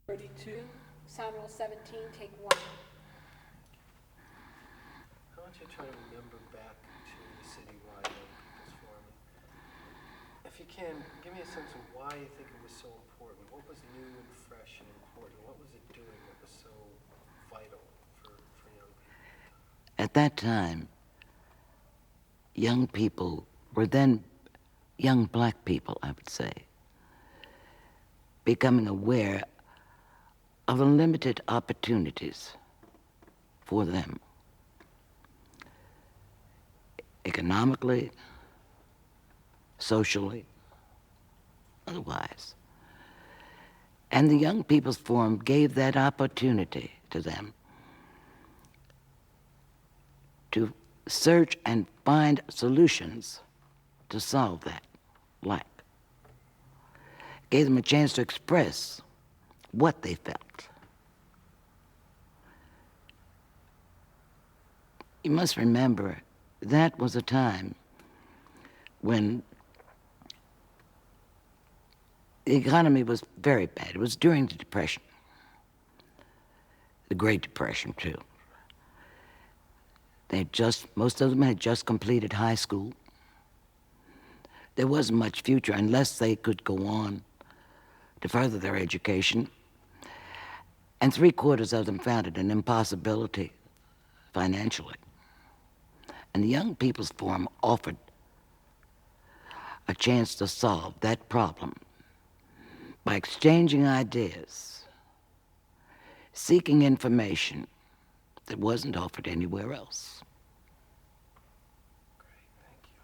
32, Sound Roll 17, take 1. I want you to try to remember back to the citywide Young People's Forum. If you can, give me a sense of why you think it was so important. What was new and fresh and important? What was it doing that was so vital for young people? At that time, young people were then young black people, I would say, becoming aware of the limited opportunities for them, economically, socially, otherwise. And the Young People's Forum gave that opportunity to them to search and find solutions to solve that lack. Gave them a chance to express what they felt. You must remember, that was a time when the economy was very bad. It was during the Depression, the Great Depression, too. Most of them had just completed high school. There wasn't much future unless they could go on to further their education. And 3/4 of them found it an impossibility financially. And the Young People's Forum offered a chance to solve that problem by exchanging ideas, seeking information that wasn't offered anywhere else. Great, thank you.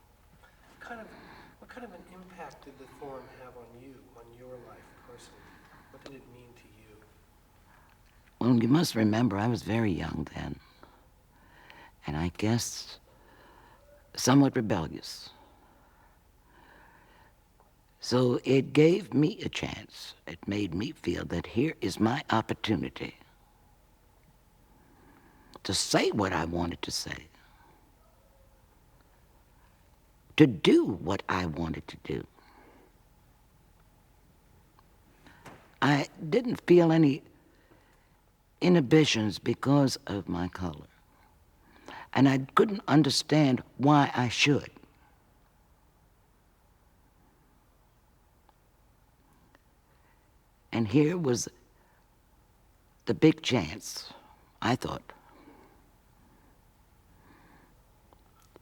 What kind of an impact did the forum have on you, on your life personally? What did it mean to you? Well, you must remember, I was very young then, and I guess somewhat rebellious. So it gave me a chance. It made me feel that here is my opportunity to say what I wanted to say, to do what I wanted to do. I didn't feel any inhibitions because of my color, and I couldn't understand why I should. And here was the big chance, I thought,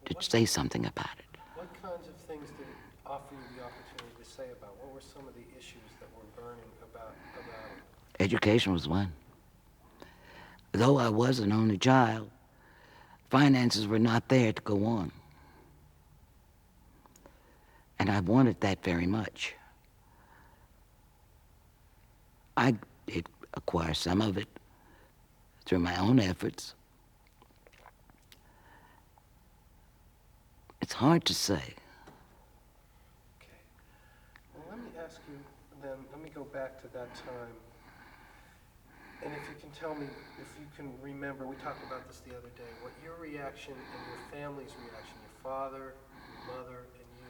to say something about it. What kinds of things did it offer you the opportunity to say about? What were some of the issues that were burning about it? Education was one. Though I was an only child, finances were not there to go on. And I wanted that very much. I did acquire some of it through my own efforts. It's hard to say. Okay. Well, let me ask you then, let me go back to that time. And if you can tell me, if you can remember, we talked about this the other day, what your reaction and your family's reaction, your father, your mother, and you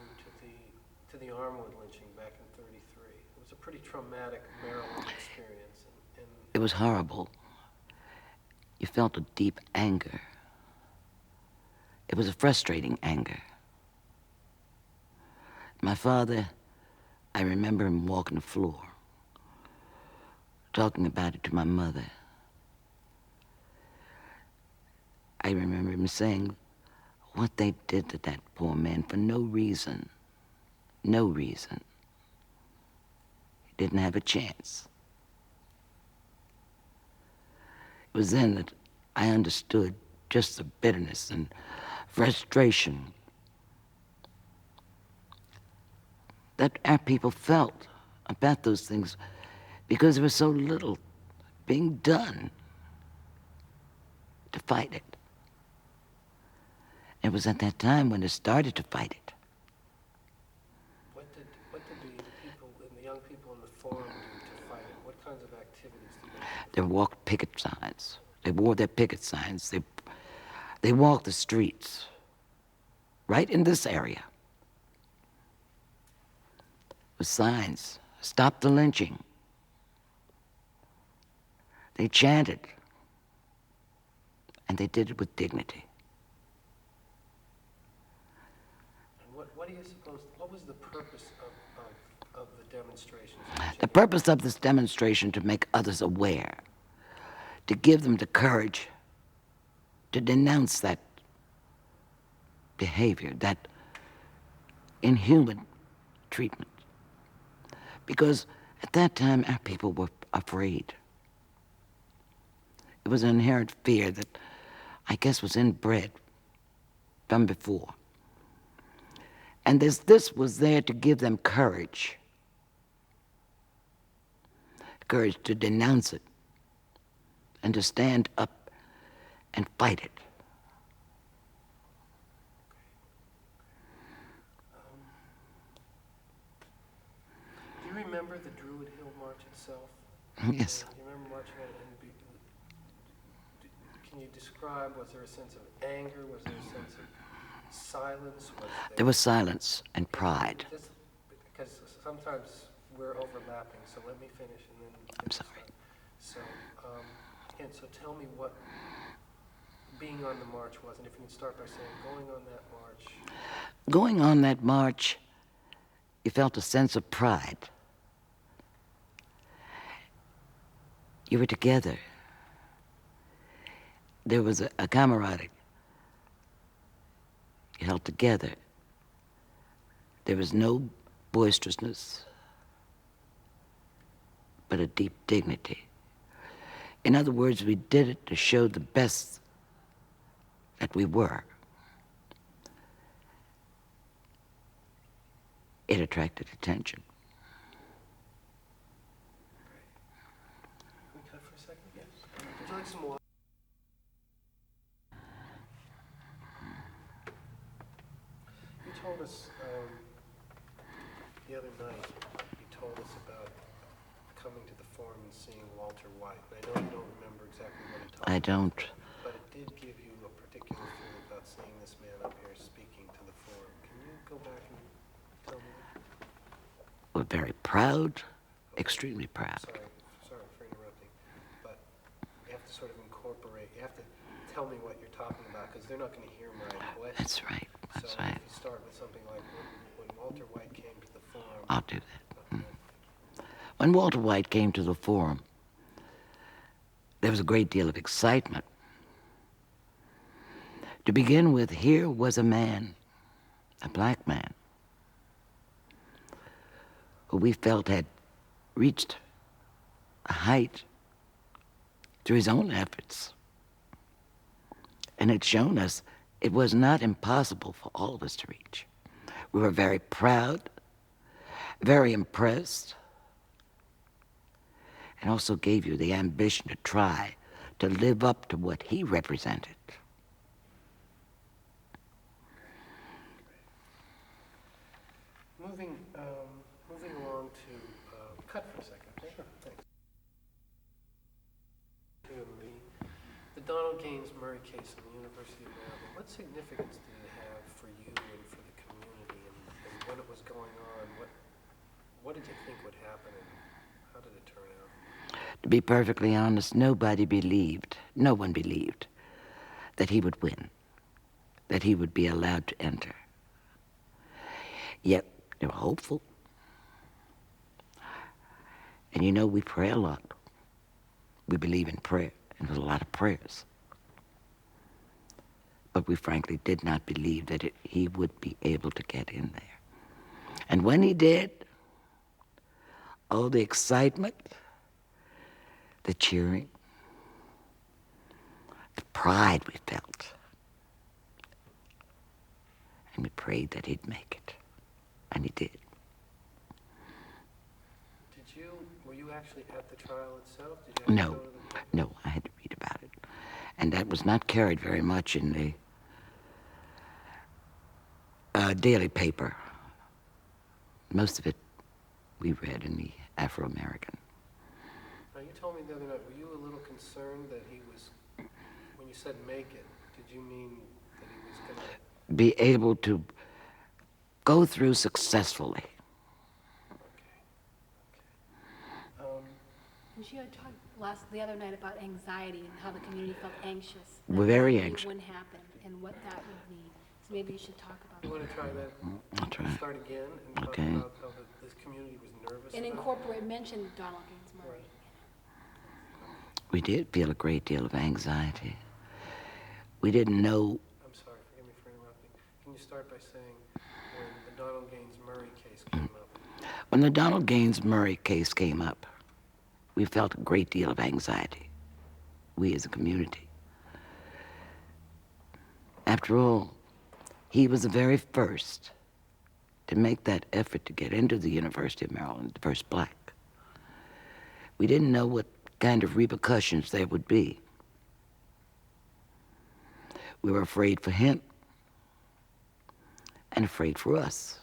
to the Armwood lynching back in 33. It was a pretty traumatic Maryland experience. And It was horrible. You felt a deep anger. It was a frustrating anger. My father, I remember him walking the floor, talking about it to my mother. I remember him saying what they did to that poor man for no reason. No reason. He didn't have a chance. It was then that I understood just the bitterness and frustration that our people felt about those things because there was so little being done to fight it. It was at that time when they started to fight it. what did the people, the young people in the forum do to fight it? What kinds of activities did they do? They walked picket signs. They wore their picket signs. They walked the streets right in this area with signs, stop the lynching. They chanted, and they did it with dignity. And what do you suppose, what was the purpose of the demonstrations? The purpose of this demonstration to make others aware, to give them the courage to denounce that behavior, that inhuman treatment. Because at that time, our people were afraid. It was an inherent fear that I guess was inbred from before. And this was there to give them courage. Courage to denounce it and to stand up and fight it. Do you remember the Druid Hill March itself? Yes. Do you remember marching on it? Can you describe, was there a sense of anger? Was there a sense of silence? There was silence and pride. Just because sometimes we're overlapping, so let me finish and then... I'm sorry. So, so tell me what being on the march was, and if you can start by saying going on that march. Going on that march, you felt a sense of pride. You were together. There was a camaraderie. You held together. There was no boisterousness, but a deep dignity. In other words, we did it to show the best that we were. It attracted attention. Can we cut for a second? Yes. Would you like some water? You told us the other night, you told us about coming to the forum and seeing Walter White. And I know you don't remember exactly what he told you. I don't. But it did give you a particular feeling about seeing this man up here speaking to the forum. Can you go back and tell me that? We're very proud, extremely proud. Sorry for interrupting, but you have to sort of incorporate, you have to tell me what you're talking about, because they're not going to hear my question. That's right. That's So right. if you start with something like, when Walter White came to the forum. I'll do that. When Walter White came to the forum, there was a great deal of excitement. To begin with, here was a man, a black man, who we felt had reached a height through his own efforts. And had shown us it was not impossible for all of us to reach. We were very proud, very impressed, and also gave you the ambition to try to live up to what he represented. Moving along to, cut for a second. Sure. Thanks. The Donald Gaines Murray case in the University of Maryland, what significance did it have for you and for the community, and when it was going on, what did you think would happen, and how did it turn out? To be perfectly honest, no one believed that he would win, that he would be allowed to enter. Yet, they were hopeful. And you know, we pray a lot. We believe in prayer, and there's a lot of prayers. But we frankly did not believe that he would be able to get in there. And when he did, oh, the excitement, the cheering, the pride we felt. And we prayed that he'd make it. And he did. Were you actually at the trial itself? Did you have to go to the... No, I had to read about it. And that was not carried very much in the daily paper. Most of it we read in the Afro-American. Now, you told me the other night, were you a little concerned that he was, when you said make it, did you mean that he was going to... Be able to go through successfully. Okay. Because you had talked the other night about anxiety and how the community felt anxious. We're very that anxious. it wouldn't happen and what that would mean. So maybe you should talk You about want to try that? I'll try. Start again and talk Okay. about how this community was nervous and about it? mention Donald Gaines Murray. Right. We did feel a great deal of anxiety. We didn't know. I'm sorry, forgive me for interrupting. Can you start by saying when the Donald Gaines Murray case came up? When the Donald Gaines Murray case came up, we felt a great deal of anxiety, we as a community. After all, he was the very first to make that effort to get into the University of Maryland, the first black. We didn't know what kind of repercussions there would be. We were afraid for him and afraid for us.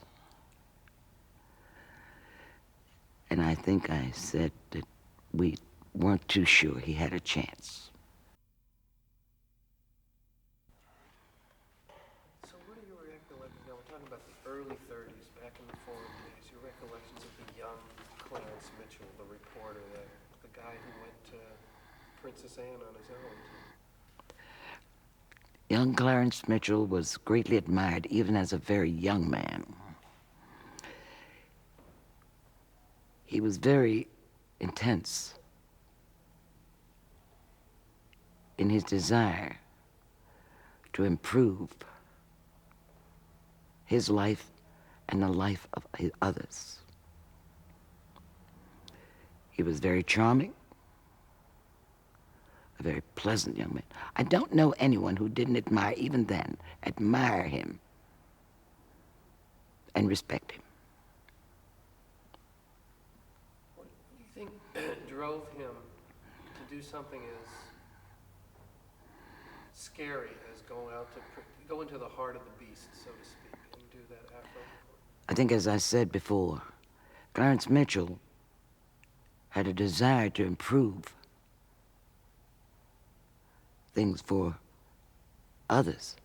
And I think I said that we weren't too sure he had a chance. So what are your recollections? Now, we're talking about the early 30s, back in the forum days. Your recollections of the young Clarence Mitchell, the reporter there, the guy who went to Princess Anne on his own. Young Clarence Mitchell was greatly admired even as a very young man. He was very intense in his desire to improve his life and the life of others. He was very charming, a very pleasant young man. I don't know anyone who didn't admire, even then, admire him and respect him. What do you think drove him to do something as scary as go into the heart of the beast, so to speak, and do that after? I think, as I said before, Clarence Mitchell had a desire to improve things for others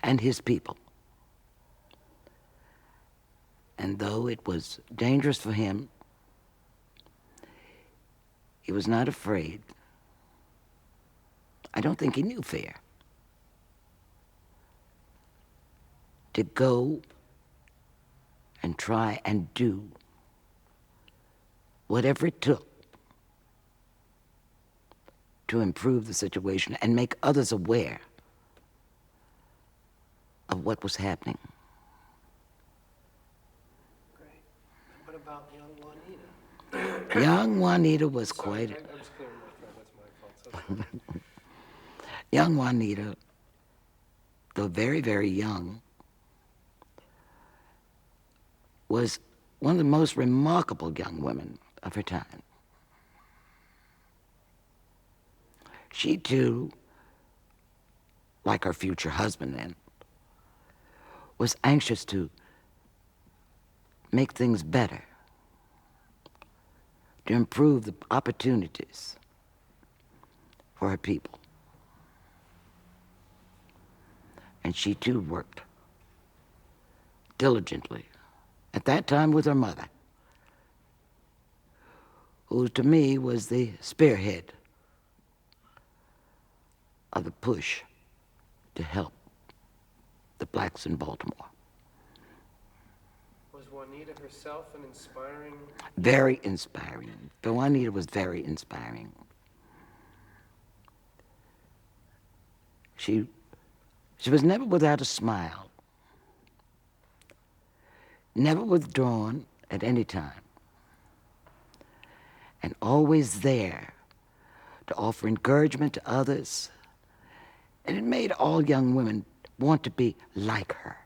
and his people. And though it was dangerous for him, he was not afraid. I don't think he knew fear. To go and try and do whatever it took to improve the situation and make others aware of what was happening. Great. What about young Juanita? Young Juanita was Sorry, quite... I'm just clearing my throat. That's my fault. So Young Juanita, though very, very young, was one of the most remarkable young women of her time. She, too, like her future husband then, was anxious to make things better, to improve the opportunities for her people. And she, too, worked diligently, at that time with her mother, who to me was the spearhead of the push to help the blacks in Baltimore. was Juanita herself an inspiring? Very inspiring. But Juanita was very inspiring. She was never without a smile, never withdrawn at any time, and always there to offer encouragement to others. And it made all young women want to be like her.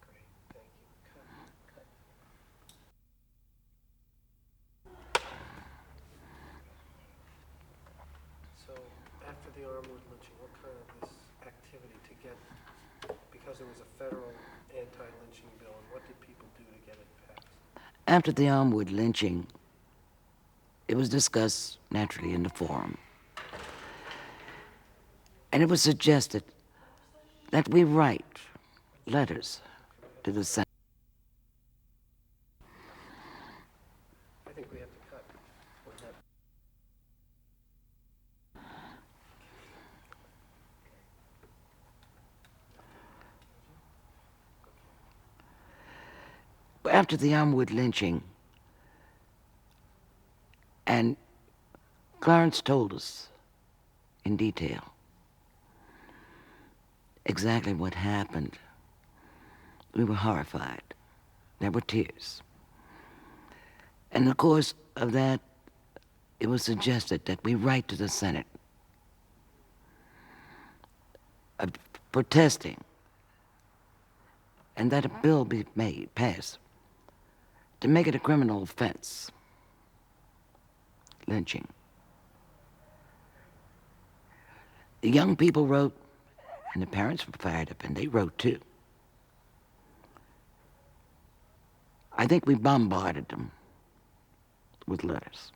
Great, thank you. Cut. So after the Armwood lynching, what kind of this activity to get, because there was a federal anti-lynching bill, and what did people do to get it passed? After the Armwood lynching, it was discussed naturally in the forum. And it was suggested that we write letters to the Senate. after the Elmwood lynching, and Clarence told us in detail exactly what happened. We were horrified. There were tears. And in the course of that, it was suggested that we write to the Senate protesting, and that a bill be passed to make it a criminal offense, lynching. The young people wrote, and the parents were fired up, and they wrote too. I think we bombarded them with letters.